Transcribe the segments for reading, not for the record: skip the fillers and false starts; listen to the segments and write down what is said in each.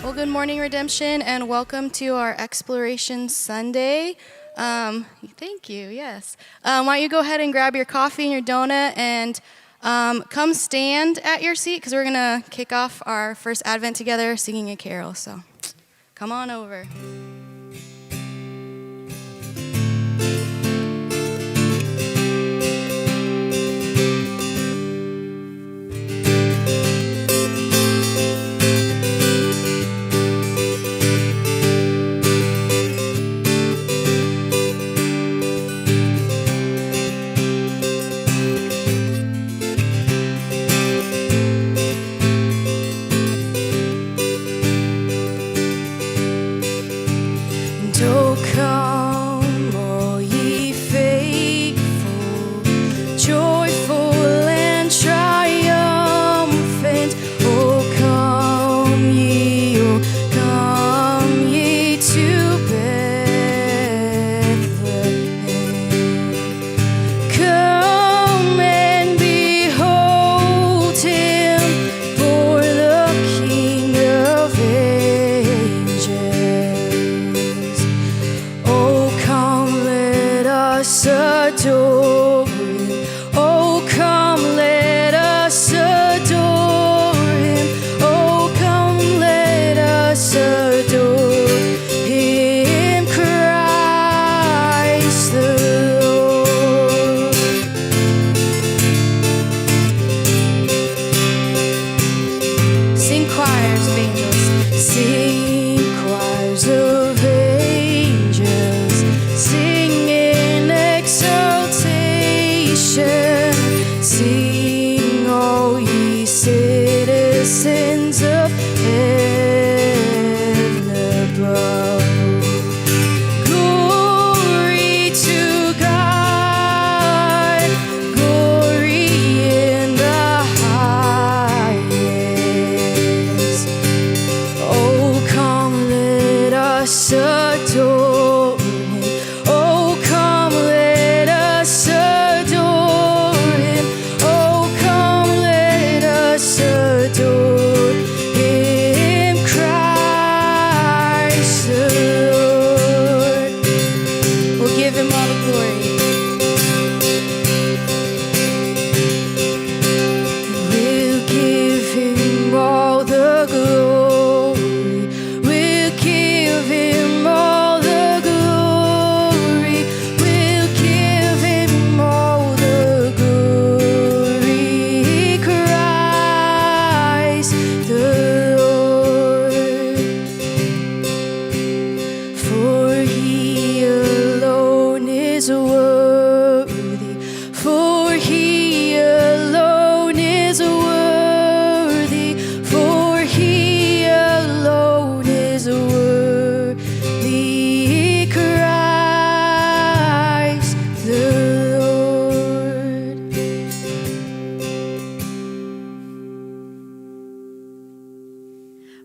Well, good morning, Redemption, and welcome to our Exploration Sunday. Thank you, yes. Why don't you go ahead and grab your coffee and your donut and come stand at your seat because we're going to kick off our first Advent together singing a carol. So come on over.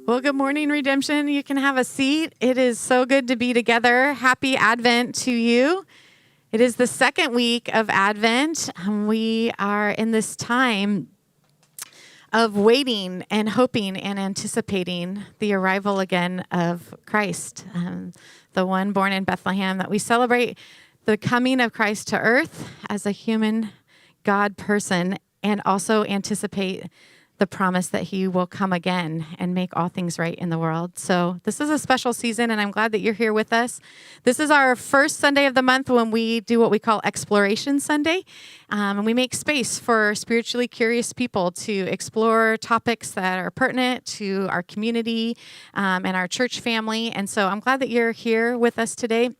Well, good morning, Redemption. You can have a seat. It is so good to be together. Happy Advent to you. It is the second week of Advent. We are in this time of waiting and hoping and anticipating the arrival again of Christ, the one born in Bethlehem, that we celebrate the coming of Christ to earth as a human God person and also anticipate the promise that he will come again and make all things right in the world. So this is a special season, and I'm glad that you're here with us. This is our first Sunday of the month when we do what we call Exploration Sunday, and we make space for spiritually curious people to explore topics that are pertinent to our community and our church family. And so I'm glad that you're here with us today.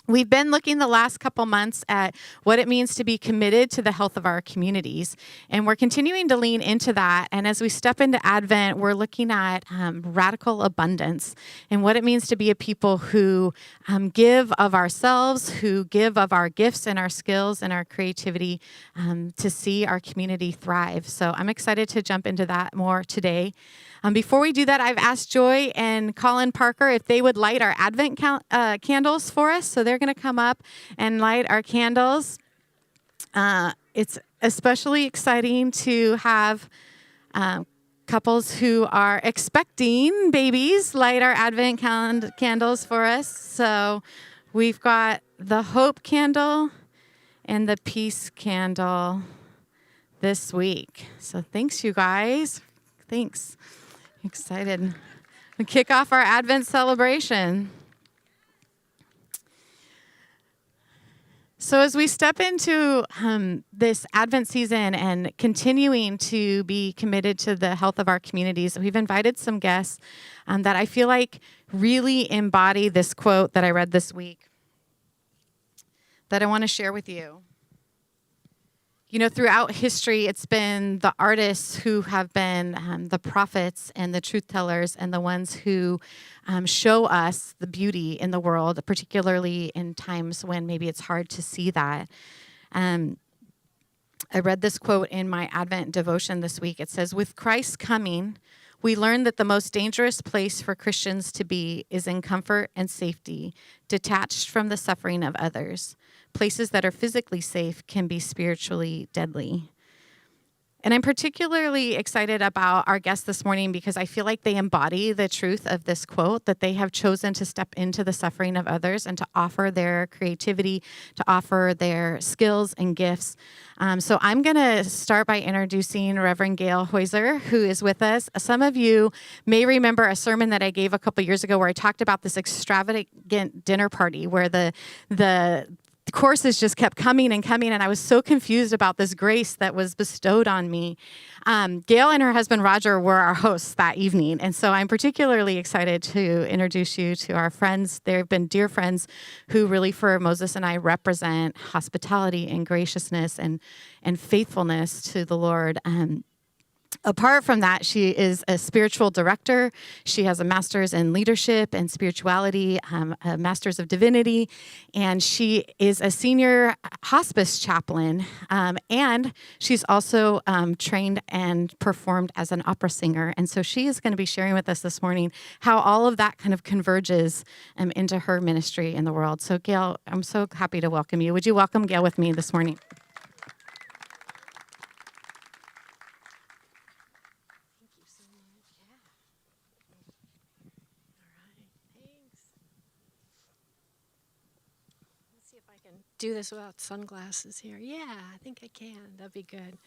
We've been looking the last couple months at what it means to be committed to the health of our communities, and we're continuing to lean into that. And as we step into Advent, we're looking at radical abundance and what it means to be a people who give of ourselves, who give of our gifts and our skills and our creativity to see our community thrive. So I'm excited to jump into that more today. Before we do that, I've asked Joy and Colin Parker if they would light our Advent candles for us. So they're going to come up and light our candles. It's especially exciting to have couples who are expecting babies light our Advent candles for us. So we've got the hope candle and the peace candle this week. So thanks, you guys. Thanks. Excited to kick off our Advent celebration. So as we step into this Advent season and continuing to be committed to the health of our communities, we've invited some guests that I feel like really embody this quote that I read this week that I want to share with you. You know, throughout history, it's been the artists who have been the prophets and the truth tellers and the ones who show us the beauty in the world, particularly in times when maybe it's hard to see that. I read this quote in my Advent devotion this week. It says, "With Christ's coming, we learn that the most dangerous place for Christians to be is in comfort and safety, detached from the suffering of others. Places that are physically safe can be spiritually deadly." And I'm particularly excited about our guests this morning because I feel like they embody the truth of this quote, that they have chosen to step into the suffering of others and to offer their creativity, to offer their skills and gifts. So I'm going to start by introducing Reverend Gayle Heuser, who is with us. Some of you may remember a sermon that I gave a couple years ago where I talked about this extravagant dinner party where the courses just kept coming and coming, and I was so confused about this grace that was bestowed on me. Gayle and her husband Roger were our hosts that evening, and so I'm particularly excited to introduce you to our friends. They've been dear friends who really, for Moses and I, represent hospitality and graciousness and faithfulness to the Lord. Apart from that, she is a spiritual director. She has a master's in leadership and spirituality, a master's of divinity, and she is a senior hospice chaplain. And she's also trained and performed as an opera singer. And so she is going to be sharing with us this morning how all of that kind of converges into her ministry in the world. So Gayle, I'm so happy to welcome you. Would you welcome Gayle with me this morning? Do this without sunglasses here. Yeah, I think I can. That'd be good.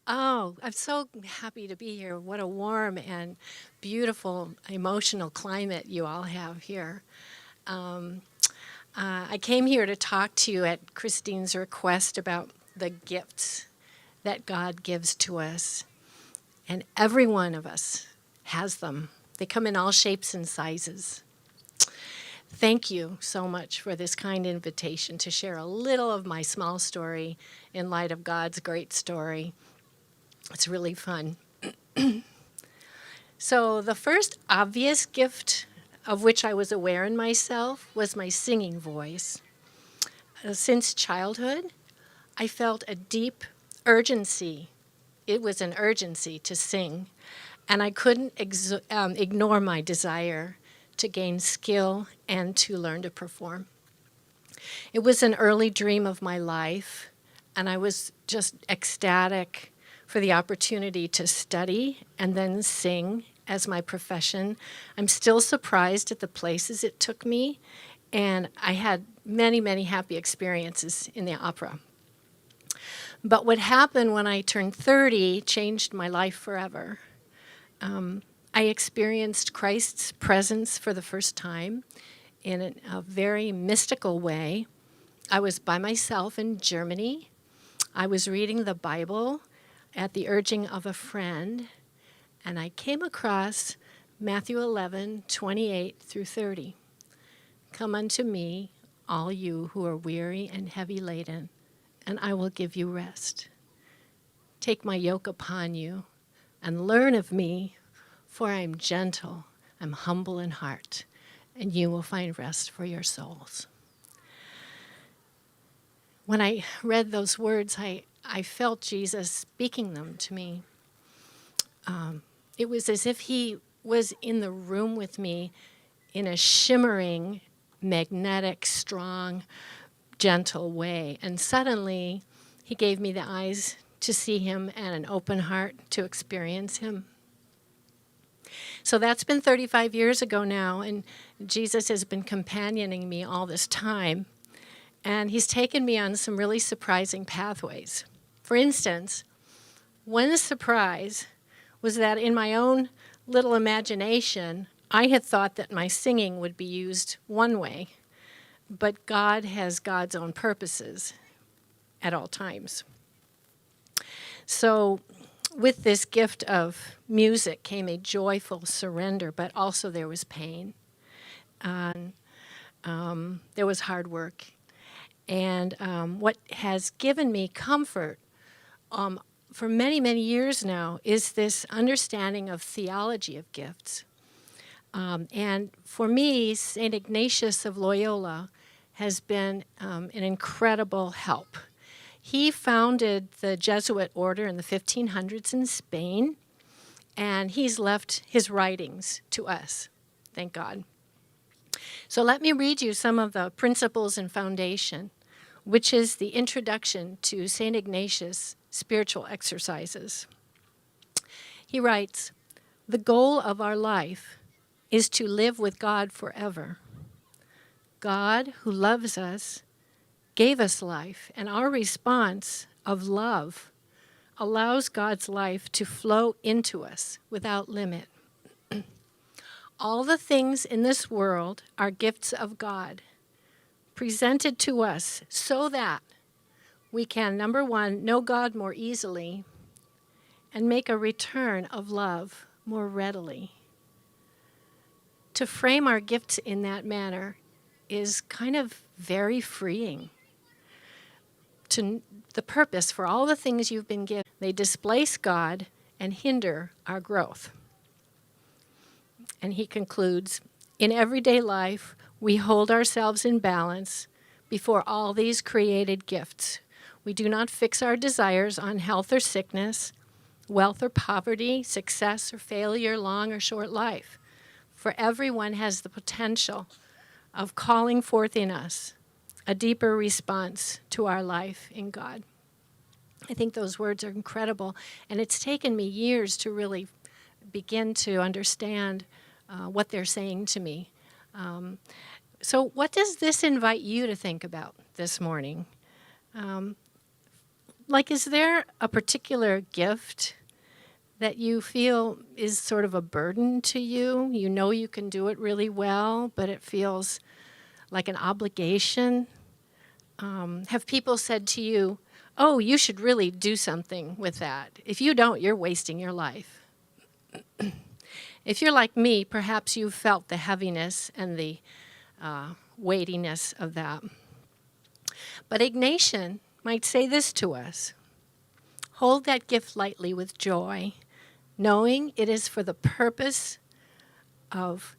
Oh, I'm so happy to be here. What a warm and beautiful emotional climate you all have here. I came here to talk to you at Christine's request about the gifts that God gives to us. And every one of us has them. They come in all shapes and sizes. Thank you so much for this kind invitation to share a little of my small story in light of God's great story. It's really fun. So the first obvious gift of which I was aware in myself was my singing voice. Since childhood, I felt a deep urgency. It was an urgency to sing, and I couldn't ignore my desire to gain skill and to learn to perform. It was an early dream of my life, and I was just ecstatic for the opportunity to study and then sing as my profession. I'm still surprised at the places it took me, and I had many, many happy experiences in the opera. But what happened when I turned 30 changed my life forever. I experienced Christ's presence for the first time in a very mystical way. I was by myself in Germany. I was reading the Bible at the urging of a friend, and I came across Matthew 11:28 through 30. "Come unto me, all you who are weary and heavy laden, and I will give you rest. Take my yoke upon you and learn of me, for I am gentle, I'm humble in heart, and you will find rest for your souls." When I read those words, I felt Jesus speaking them to me. It was as if he was in the room with me in a shimmering, magnetic, strong, gentle way. And suddenly, he gave me the eyes to see him and an open heart to experience him. So that's been 35 years ago now, and Jesus has been companioning me all this time. And he's taken me on some really surprising pathways. For instance, one surprise was that in my own little imagination, I had thought that my singing would be used one way, but God has God's own purposes at all times. So with this gift of music came a joyful surrender, but also there was pain. And there was hard work. And what has given me comfort for many, many years now is this understanding of theology of gifts. And for me, St. Ignatius of Loyola has been an incredible help. He founded the Jesuit order in the 1500s in Spain, and he's left his writings to us, thank God. So let me read you some of the principles and foundation, which is the introduction to St. Ignatius' spiritual exercises. He writes, "The goal of our life is to live with God forever. God, who loves us, gave us life, and our response of love allows God's life to flow into us without limit. All the things in this world are gifts of God, presented to us so that we can, number one, know God more easily and make a return of love more readily. To frame our gifts in that manner is kind of very freeing. To the purpose for all the things you've been given, they displace God and hinder our growth." And he concludes, "In everyday life, we hold ourselves in balance before all these created gifts. We do not fix our desires on health or sickness, wealth or poverty, success or failure, long or short life. For everyone has the potential of calling forth in us a deeper response to our life in God." I think those words are incredible, and it's taken me years to really begin to understand what they're saying to me. So what does this invite you to think about this morning? Is there a particular gift that you feel is sort of a burden to you? You know you can do it really well, but it feels like an obligation. Have people said to you, "Oh, you should really do something with that. If you don't, you're wasting your life"? If you're like me, perhaps you've felt the heaviness and the weightiness of that. But Ignatian might say this to us: hold that gift lightly with joy, knowing it is for the purpose of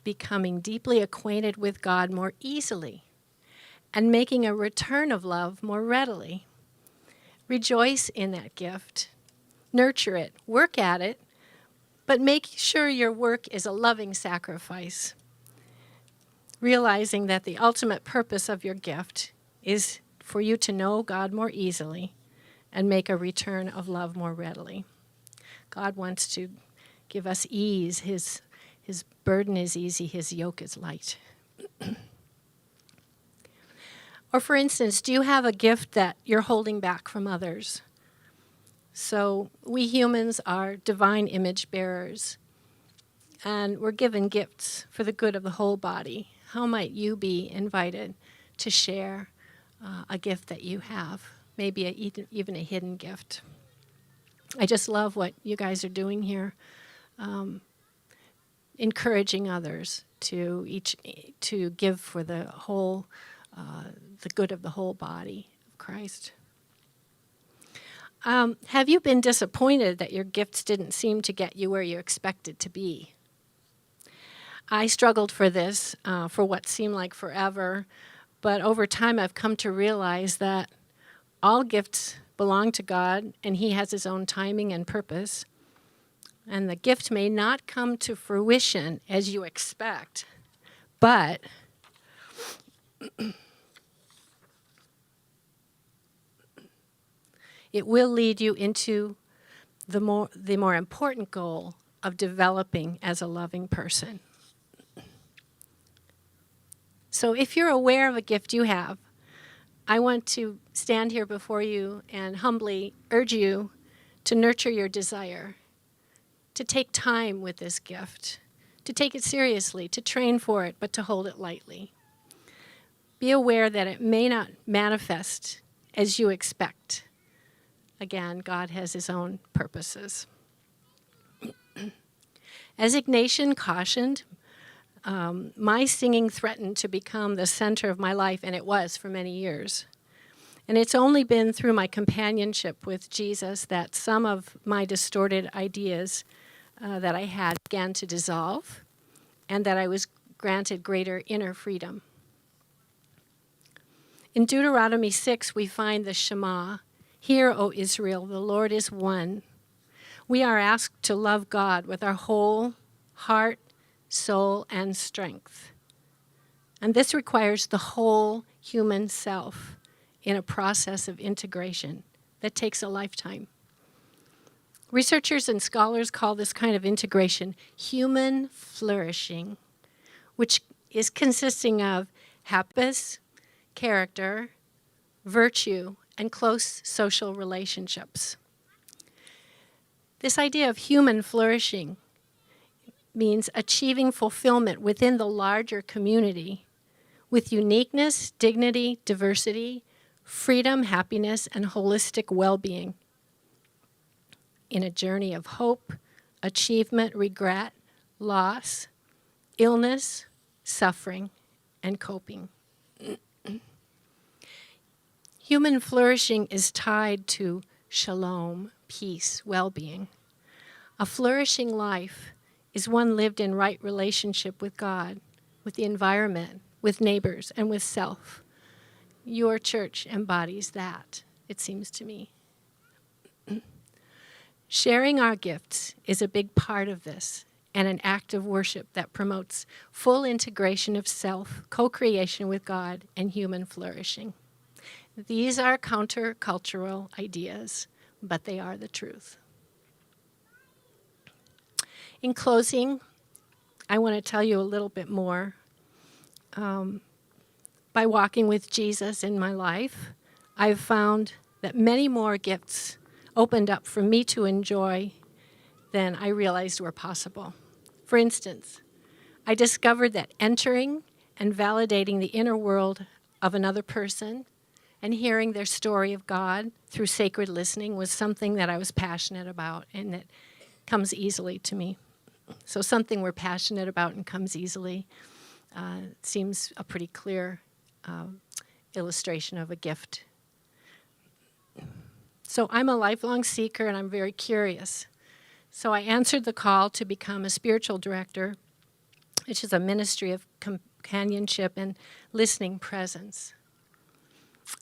becoming deeply acquainted with God more easily and making a return of love more readily. Rejoice in that gift. Nurture it. Work at it. But make sure your work is a loving sacrifice, realizing that the ultimate purpose of your gift is for you to know God more easily and make a return of love more readily. God wants to give us ease. His burden is easy. His yoke is light. Or for instance, do you have a gift that you're holding back from others? So we humans are divine image bearers, and we're given gifts for the good of the whole body. How might you be invited to share a gift that you have, maybe even a hidden gift? I just love what you guys are doing here, encouraging others to give for the whole, the good of the whole body of Christ. Have you been disappointed that your gifts didn't seem to get you where you expected to be? I struggled for this for what seemed like forever, but over time I've come to realize that all gifts belong to God, and He has His own timing and purpose. And the gift may not come to fruition as you expect, but it will lead you into the more important goal of developing as a loving person. So if you're aware of a gift you have, I want to stand here before you and humbly urge you to nurture your desire, to take time with this gift, to take it seriously, to train for it, but to hold it lightly. Be aware that it may not manifest as you expect. Again, God has his own purposes. As Ignatian cautioned, my singing threatened to become the center of my life, and it was for many years. And it's only been through my companionship with Jesus that some of my distorted ideas that I had began to dissolve, and that I was granted greater inner freedom. In Deuteronomy 6, we find the Shema. Hear, O Israel, the Lord is one. We are asked to love God with our whole heart, soul, and strength. And this requires the whole human self in a process of integration that takes a lifetime. Researchers and scholars call this kind of integration human flourishing, which is consisting of happiness, character, virtue, and close social relationships. This idea of human flourishing means achieving fulfillment within the larger community with uniqueness, dignity, diversity, freedom, happiness, and holistic well-being in a journey of hope, achievement, regret, loss, illness, suffering, and coping. Human flourishing is tied to shalom, peace, well-being. A flourishing life is one lived in right relationship with God, with the environment, with neighbors, and with self. Your church embodies that, it seems to me. Sharing our gifts is a big part of this, and an act of worship that promotes full integration of self, co-creation with God, and human flourishing. These are countercultural ideas, but they are the truth. In closing, I want to tell you a little bit more. By walking with Jesus in my life, I've found that many more gifts opened up for me to enjoy than I realized were possible. For instance, I discovered that entering and validating the inner world of another person and hearing their story of God through sacred listening was something that I was passionate about and that comes easily to me. So something we're passionate about and comes easily seems a pretty clear illustration of a gift. So I'm a lifelong seeker and I'm very curious. So I answered the call to become a spiritual director, which is a ministry of companionship and listening presence.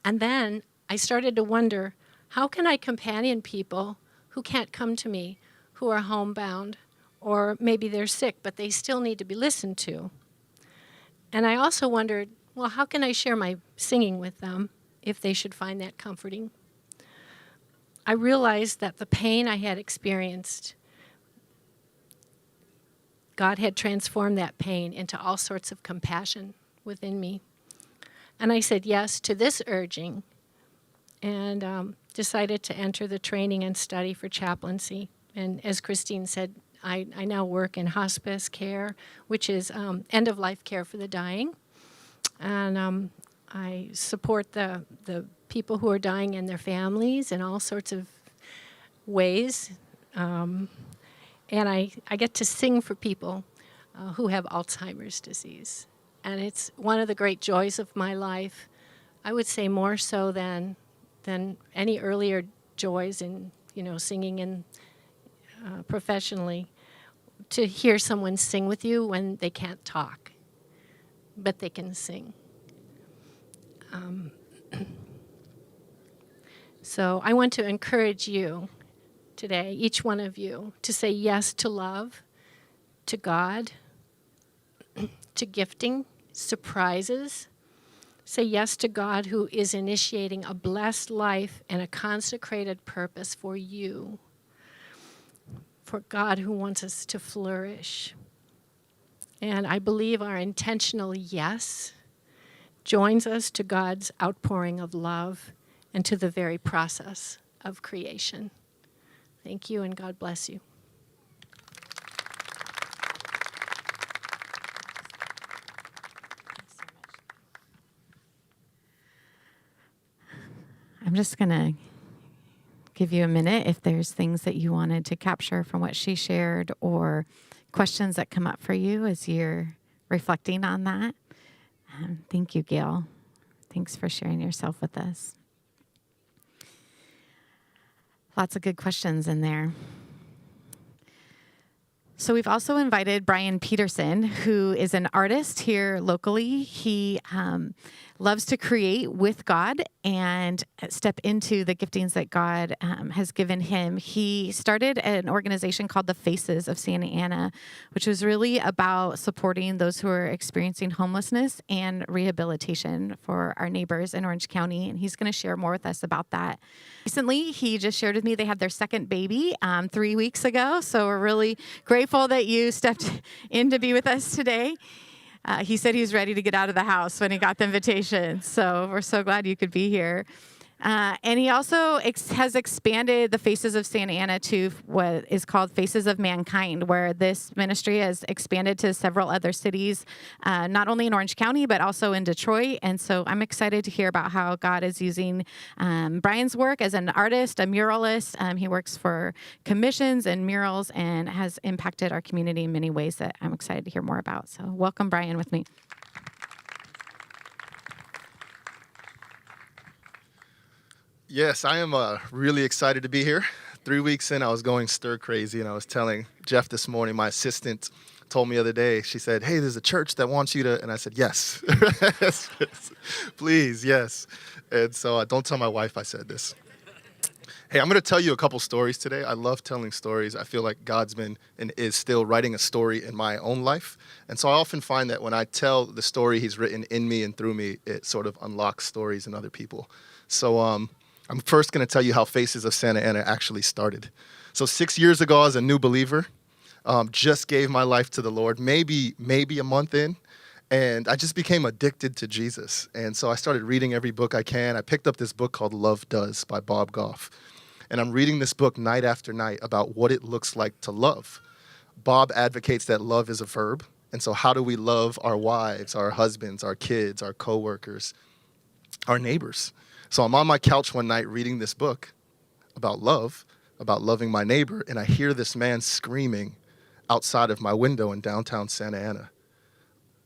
And then I started to wonder, how can I companion people who can't come to me, who are homebound, or maybe they're sick, but they still need to be listened to? And I also wondered, well, how can I share my singing with them if they should find that comforting? I realized that the pain I had experienced, God had transformed that pain into all sorts of compassion within me. And I said yes to this urging and decided to enter the training and study for chaplaincy. And as Christine said, I now work in hospice care, which is end-of-life care for the dying. And I support the people who are dying and their families in all sorts of ways. And I get to sing for people who have Alzheimer's disease. And it's one of the great joys of my life. I would say more so than any earlier joys in, singing in professionally, to hear someone sing with you when they can't talk, but they can sing. So I want to encourage you today, each one of you, to say yes to love, to God, to gifting, surprises. Say yes to God, who is initiating a blessed life and a consecrated purpose for you. for God who wants us to flourish. And I believe our intentional yes joins us to God's outpouring of love and to the very process of creation. Thank you, and God bless you. I'm just going to give you a minute if there's things that you wanted to capture from what she shared or questions that come up for you as you're reflecting on that. Thank you, Gayle. Thanks for sharing yourself with us. Lots of good questions in there. So we've also invited Brian Peterson, who is an artist here locally. He loves to create with God and step into the giftings that God has given him. He started an organization called the Faces of Santa Ana, which was really about supporting those who are experiencing homelessness and rehabilitation for our neighbors in Orange County. And he's going to share more with us about that. Recently, he just shared with me they had their second baby 3 weeks ago. So we're really grateful that you stepped in to be with us today. He said he was ready to get out of the house when he got the invitation. So we're so glad you could be here. And he also has expanded the Faces of Santa Ana to what is called Faces of Mankind, where this ministry has expanded to several other cities, not only in Orange County, but also in Detroit. And so I'm excited to hear about how God is using Brian's work as an artist, a muralist. He works for commissions and murals and has impacted our community in many ways that I'm excited to hear more about. So welcome, Brian, with me. Yes, I am really excited to be here. 3 weeks in, I was going stir crazy, and I was telling Jeff this morning, my assistant told me the other day, she said, hey, there's a church that wants you to, and I said, yes, yes, please, yes. And so don't tell my wife I said this. Hey, I'm going to tell you a couple stories today. I love telling stories. I feel like God's been and is still writing a story in my own life. And so I often find that when I tell the story he's written in me and through me, it sort of unlocks stories in other people. So I'm first going to tell you how Faces of Santa Ana actually started. So 6 years ago, as a new believer, just gave my life to the Lord, maybe a month in, and I just became addicted to Jesus. And so I started reading every book I can. I picked up this book called Love Does by Bob Goff. And I'm reading this book night after night about what it looks like to love. Bob advocates that love is a verb. And so how do we love our wives, our husbands, our kids, our coworkers, our neighbors? So I'm on my couch one night reading this book about love, about loving my neighbor, and I hear this man screaming outside of my window in downtown Santa Ana.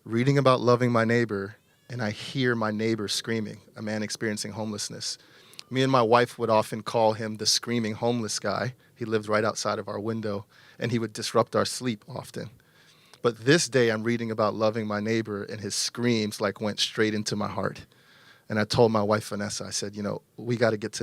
Reading about loving my neighbor, and I hear my neighbor screaming, a man experiencing homelessness. Me and my wife would often call him the screaming homeless guy. He lived right outside of our window, and he would disrupt our sleep often. But this day I'm reading about loving my neighbor, and his screams went straight into my heart. And I told my wife, Vanessa, I said, we got to get to